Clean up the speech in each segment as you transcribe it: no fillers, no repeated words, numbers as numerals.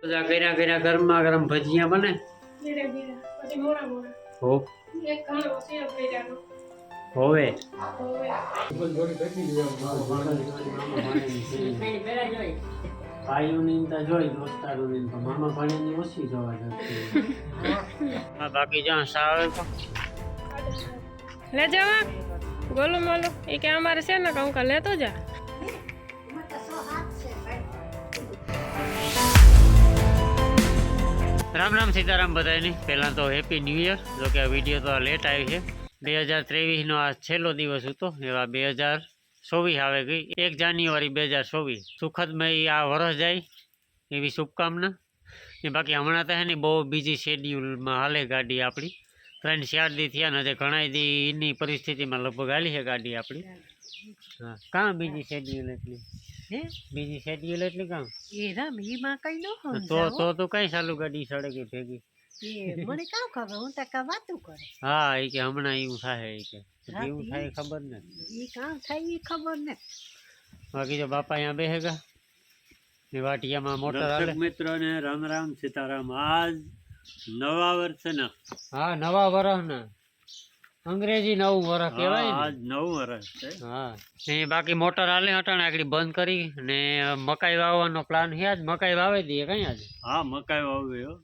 બધા કર્યા કર્યા ગરમા ગરમ ભજીયા બને હો હોવે ભાઈઓની જોઈ દોસ્તારોની તો મામા ભાણેની ઓછી જોવા જતી બાકી જ્યાં સાવે તો ले जावा गोलू मोलू ये क्या हमारे से ना कहूँ का ले तो जा राम राम सीताराम बधाई पहला तो हेपी न्यू ईयर जो कि आ वीडियो तो लेट आई है 2023 नो आ छेल्लो दिवस हतो एवा 2024 आवे गई 1 जान्युआरी 2024 सुखदमय आ वरस जाए एवी शुभकामना ने बाकी हमणा तो है नहीं बहुत बिजी शेड्यूल में हाले गाड़ी आपणी 3-4 दी थया ने घणा दी इनी परिस्थिति में लगभग हाली है गाड़ी आपणी हाँ क्या बिजी शेड्यूल एटली हे बिजी शेड्यूल एटली क्या ए राम ई में कई न हो तो कई चालू गाड़ी सड़े गई भेगी ए मने का खबर हूं तक बातू करे हाँ ई के हमणा यूं थाए ई के जीव थाए खबर न ई का थाई ई खबर न बाकी जो बापा यहाँ बेहेगा वाटिया में मोटर आले मित्रों ने राम राम सीताराम आज नवा वर्ष ना हाँ नवा वर्ष ना अंग्रेजी नव वर्ष कहवाय आज नव वर्ष है हाँ ने बाकी मोटर आले हटाने आगड़ी बंद करी ने मकाई वावવાનો प्लान है आज मकाई वावे दिए कहीं आज हाँ मकाई वावे हो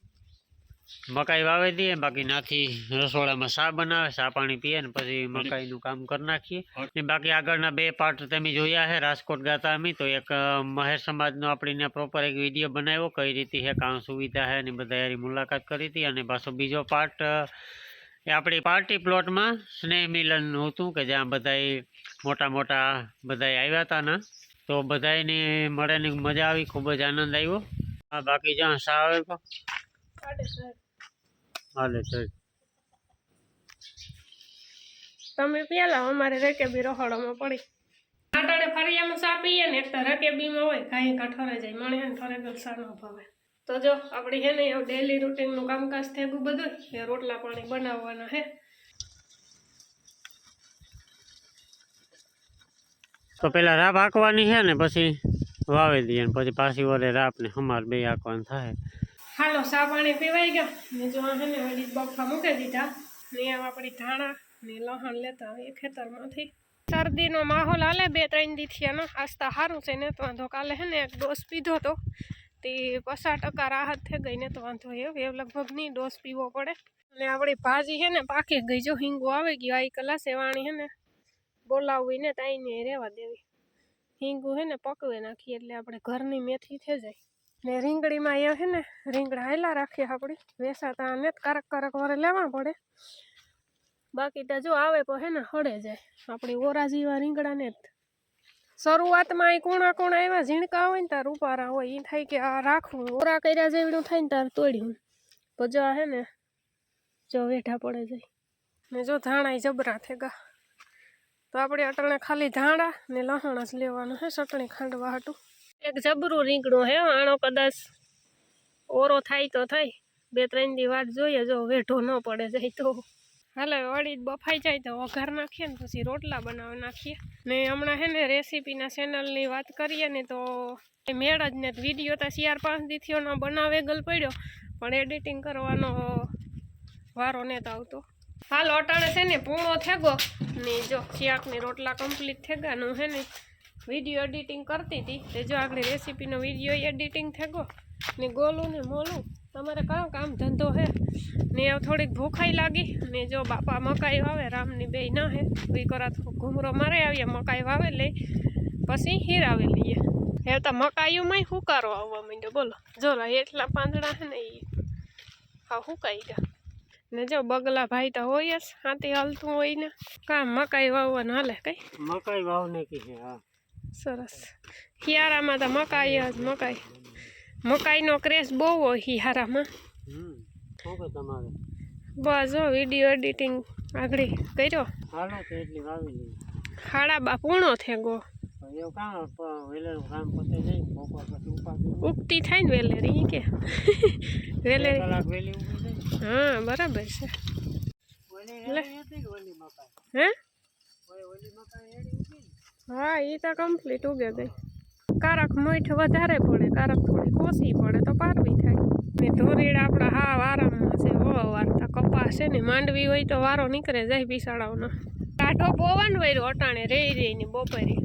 मकाई वावे दिए बाकी नाथी रसोड़ा में सा बनावे सा पानी पीए ने पछी मकाई नु काम कर नाखीए ने बाकी आगळना बे पार्ट तमे जोया है राजकोट गाता अमी तो एक महेर समाज नो आपणे प्रोपर एक विडियो बनाव्यो कई रीति है काम सुविधा है ने बधाई मुलाकात करी थी अने पाछो बीजो पार्ट अपनी पार्टी प्लॉट में स्नेह मिलन होतुं के ज्यां बधाई मोटा मोटा बधाई आव्या था ना तो बधाई ने मळीने मजा आई खूब ज आनंद आव्यो हाँ बाकी ज्यां सावे तो हाले सर तमे पेला हमारे रकेबी रहोड़ा में पड़ी आटाड़े फरिया में सा पीए ने एक तो रकेबी में होय काई का ठरे जाय मणे ठरे गल सा न भावे तो जो अपनी है नहीं डेली रूटीन नु कामकाज थे बधु ये रोटला पानी बनाववाना है तो पहला राप हाकवानी है ने पछी वावे दीए ने पछी पाછી वरे राप ने हमार बे हाकवान थाय हालो सा पानी पीवाई गया ने जो है ने वडी बफा मूकी दीधा ने आपणी धाणा ने लहण लेता ये खेतर मांथी सर्दी नो माहौल हाले 2-3 दी थया न आस्ता हारू छे ने तो वांधो काले है ने एक डोज पीधो तो ते 50% राहत थे गई ने तो वांधो ये लगभग नहीं डोज पीवो पड़े ने आपणी भाजी है ने पाके गई जो हिंगो आवे गयो आई कला सेवाणी है ने बोलावी ने ताई ने रेवा देवी हिंगो है ने पकवे नाखी એટલે આપણે ઘરની મેથી થઈ જાય ने રીંગણી માં એ है ने રીંગણા હેલા રાખી આપણી વેસાતા ને કરક કરક વરે લેવા પડે બાકી તો જો આવે તો है ने હળે જાય આપણી ઓરા જીવા રીંગણા ને शुरुआत में कोणा कोणा एवं झीणका हो तार उपारा हो थाय कि आ राखू ओरा कर्या जेवड़ू थाय तार तोड़्यू पजा है ने जो वेठा पड़े जाए ने जो धाणा जबरा थेगा तो आपणे अटणे खाली धाणा ने लहण ज लेवानुं है चटणी खांडवा हाटू एक जबरू रींगणो है आणो कदाच ओरो थाय तो थाय 2-3 दी वाट जोईए जो वेठो न पड़े जाए तो हाल वड़ी बफाई जाए तो वघार नाखीए ने पछी रोटला बनावी नाखीए ने हमणा है ने रेसिपीना चेनलनी वात करीए ने तो मेळ ज ने विडियो तो 4-5 दी थयो न बनावे गल पड्यो पण एडिटिंग करवानो वारो ने आवतो हाल अटाणे छे ने पूणो थेगो ने जो शाकनी रोटला कम्प्लीट थेगा नु है ने विडियो एडिटिंग करती थी ते जो आगळी रेसिपीनो विडियो एडिटिंग थेगो ने गोलू ने मोलू तमारे कयो काम धंधो है ने थोड़ी भूखाई लागी ने जो बापा मकाई वावे रामनी बे ना है वी करा तो घूमरो मारे आविया मकाई वावे ले पछी हीरावे लिए हे तो मकाईओ में हुकारो आववा मंड्यो बोलो जो एटला પાંદડા है ने हा हुकाई गया ने जो बगला भाई तो होय ज हाथी हालतुं होय ने काम मकाई वाववानुं हाले कई मकाई वावने की है हां सरस हियारा में तो मकाई ज मकाई मकाई नो क्रेज बहु हो हियारा में बस जो विडियो एडिटिंग आगड़ी कर्यो हाड़ा बा पूणो थे गो उगती थाय ने वेलेरी के वेलेरी हाँ बराबर से हैं हाँ ये तो कम्प्लीट उगे गई कारक मीठ वधारे पड़े कारक थोड़ी कोसी पड़े तो पारवी थाय ઢોરીડા આપણા હા આરામમાં છે હોવા વારતા કપાસ છે ને માંડવી હોય તો વારો નીકળે જાય બિસાડાઓનો કાઢો પવન વયરો અટાણે રહી ને બપોરે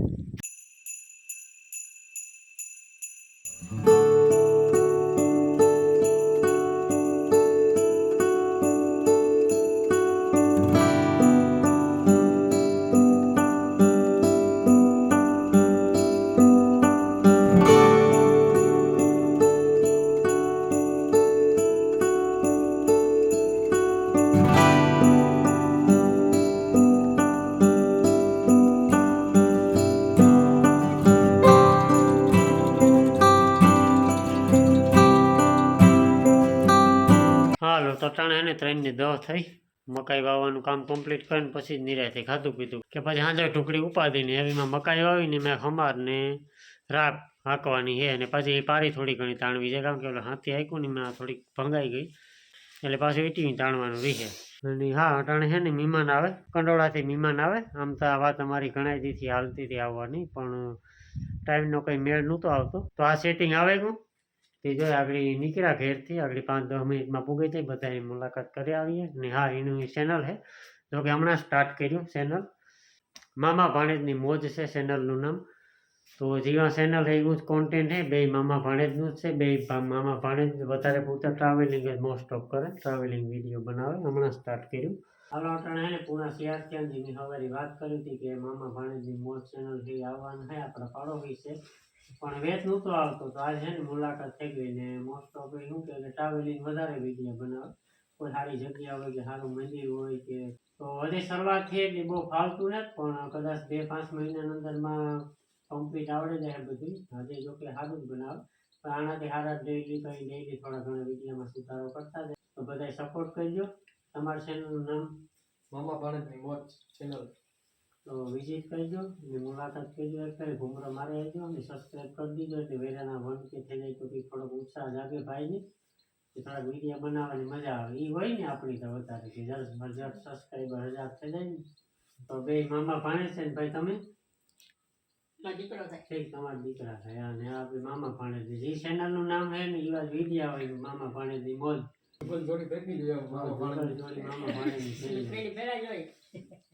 હાલો તો ટાણે એને 3 ને 10 થઈ મકાઈ વાવવાનું કામ કમ્પ્લીટ કરીને પછી જ નિરાતે ખાધું પીધું કે પછી સાંજે ઢુકડી ઉપાડીને એવીમાં મકાઈ વાવીને મેં ખમાર ને રાપ હાંકવાની છે અને પછી પારી થોડી ઘણી તાણવી છે કારણ કે ઓલા હાથી હાંક્યું ને મેં થોડીક ભંગાઈ ગઈ એટલે પાછું ઈટી તાણવાનું રહે અને હા અટાણે છે ને મહેમાન આવે કંડોળાથી મહેમાન આવે આમ તો આ વાત અમારી ઘણા દીથી હાલતી હતી આવવાની પણ ટાઈમનો કંઈ મેળ નહોતો આવતો તો આ સેટિંગ આવે ગયું તે જો આગળ નીકળ્યા ઘેરથી આગળ 5-10 મિનિટમાં પૂગી જાય બધાની મુલાકાત કરી આવીએ ને હા એનું ચેનલ છે જો કે હમણાં સ્ટાર્ટ કર્યું ચેનલ મામા ભાણેજની મોજ છે ચેનલનું નામ તો જેવા ચેનલ છે એવું જ કોન્ટેન્ટ છે બે મામા ભાણેજનું જ છે બે મામા ભાણેજ વધારે પૂરતા ટ્રાવેલિંગ જ મોસ્ટ ઓફ કરે ટ્રાવેલિંગ વિડીયો બનાવે હમણાં સ્ટાર્ટ કર્યું હાલો અટાણે હે ને પૂરા સિયારથી હવારી વાત કરી હતી કે મામા ભાણેજની મોજ ચેનલ જે આવવાનું છે આપણા પાડોશી છે પણ વેચ નહોતો આવતો તો આજે છે ને મુલાકાત થઈ ગઈ ને મોસ્ટ ઓફ શું કે ટ્રાવેલિંગ વધારે વિડીયો બનાવે કોઈ સારી જગ્યા હોય કે સારું મંદિર હોય કે તો હજી શરૂઆત થઈ એટલે બહુ ફાલતું નથી પણ કદાચ 2-5 મહિનાની અંદરમાં કમ્પ્લીટ આવડે જાય બધું હજી જો કે સારું જ બનાવે પણ આનાથી સારા ડેઈલી થોડા ઘણા વિડીયોમાં સુધારો કરતા જાય તો બધા સપોર્ટ કરજો તમારા ચેનલનું નામ મામા ભાણેજની મોજ ચેનલ તો વિઝિટ કરજો અને મુલાકાત કરજો એક ઘૂમરો મારી આવજો અને સબસ્ક્રાઈબ કરી દીજો એટલે વેરાના 1K થઈ જાય તો થોડોક ઉત્સાહ જાગે ભાઈને કે થોડાક વિડીયો બનાવવાની મજા આવે એ હોય ને આપણી તો વધારે કે સબસ્ક્રાઈબર 1000 થઈ જાય ને તો બે મામા ભાણે છે ને ભાઈ તમે ઠીક તમારા દીકરા થયા અને આપણે મામા ભાણેજ જે ચેનલનું નામ છે ને એવા જ વિડીયો આવે મામા ભાણેજની મોજ જોડી ભેગી જોઈએ મામા ભાણેજ મામા ભાણેજની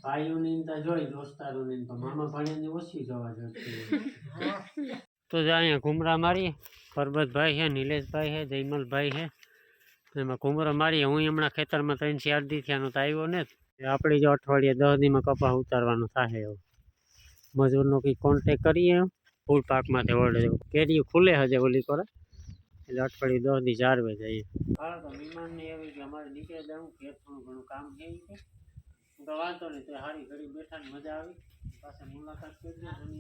ભાઈઓની તો જોઈ દોસ્તારોની તો મામા ભાણેજની ઓછી જોવા જતી તો જ અહીંયા ઘુમરા મારીએ પરબતભાઈ છે નિલેશભાઈ છે જયમલભાઈ છે એમાં ઘુમરા મારીએ હું હમણાં ખેતરમાં 3-4 દી થયાનો તો આવ્યો ને આપણે જો અઠવાડિયે 10 દીમાં કપાસ ઉતારવાનું થાય એવું મજૂરનો કંઈ કોન્ટેક કરીએ ફૂલ પાકમાંથી ઓળે કેરીઓ ખુલે હજે ઓલી કરે એટલે અઠવાડિયે 10 દી જાળવે જઈએ હા તો મહેમાનને એવી કે અમારે નીચે જવું ખેત થોડું ઘણું કામ છે તો વાંધો નહીં તો સારી ઘડી બેઠા મજા આવી પાસે મુલાકાત કરજો અને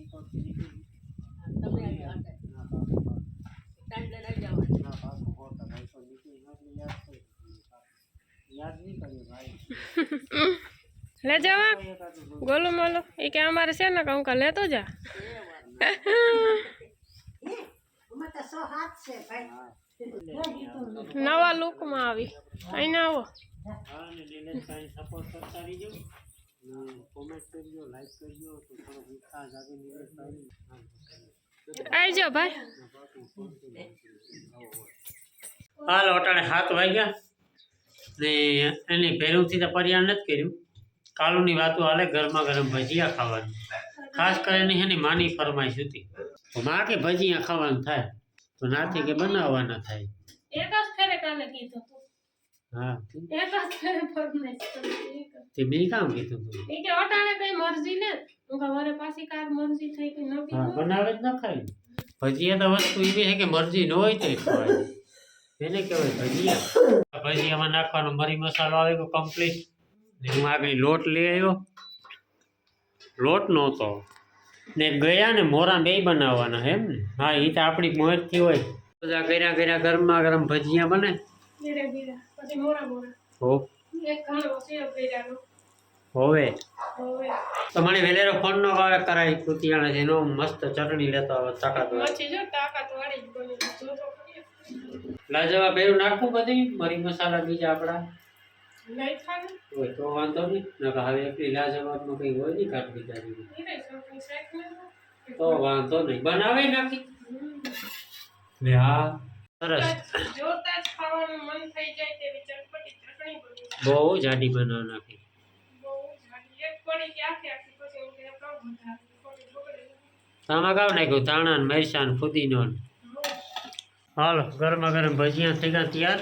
યાદ નહીં કર્યું ભાઈ ले जावा गोलू मोलो ये क्या हमारे से ना कहूँ का ले तो जा नवा लुक में आवी आई ना वो हाँ ने निलेशભાઈ સપોર્ટ કરતા રહીજો કોમેન્ટ કરજો લાઈક કરજો તો થોડો ઉત્સાહ જાગે નિલેશભાઈ आई जाओ भाई હાલ અટાણે 7 વાગ્યા ને એની ભેરુંથી તો પર્યાણ નથી કર્યું કાલુની વાતો હાલે ગરમા ગરમ ભજીયા ખાવાની ખાસ કરીને એની માની ફરમાઈશ હતી માં કે ભજીયા ખાવાનું થાય તો નાથી કે બનાવવાના થાય एक आज फेरे काले की तो હા एक आज फेरे फरमाइश તે મેં કામ કીધું તું ये के अटाणे कई मर्जी ने उनका वारे पासी कार मर्जी થઈ કે ન હા બનાવે જ ન ખાય ભજીયા તો વસ્તુ એવી છે કે મરજી ન હોય તો ખવાય એને કહેવાય ભજીયા ભજીયામાં નાખવાનો મરી મસાલો આવે તો કમ્પ્લીટ ને હું આગળ લોટ લઈ આવ્યો લોટ નહોતો ને ગયા ને મોરા બે બનાવવાના એમ ને હા એ તો આપણી મોજથી હોય બધા કર્યા કર્યા ગરમા ગરમ ભજીયા બને ધીરે ધીરે પછી મોરા મોરા હો એક ઘણો સેવ કર્યાનો હોવે હવે તો મને વેલેરો ફોન નો આવે કરાય કુતિયાણા જેનો મસ્ત ચટણી લેતો આવે તાકાત પછી જો તાકાત વાળી જ બની જો તો લાજવા બેરું નાખું બધી મરી મસાલા બીજા આપણા નહીં ખાને હોય તો વાંધો નહીં નકર હવે એકલી લાજવાબમાં કંઈ હોય નહીં કાઢ બિચારી ધીરે સૌથી શેક ને તો વાંધો નહીં બનાવે નાખી લે હા સરસ જોતા જ ખાવાનું બહુ જાડી બનાવી નાખી. બહુ જાડી એક પડી કે આખી આખી પછી હું કે કામ વધારે ખોટી બગડે. આમાં કાવ નાખ્યું ધાણા ને મરચાં ને ફુદીનો ને. હાલો ગરમા ગરમ ભજીયા થઈ ગયા તૈયાર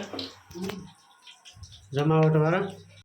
જમાવટ વાળા.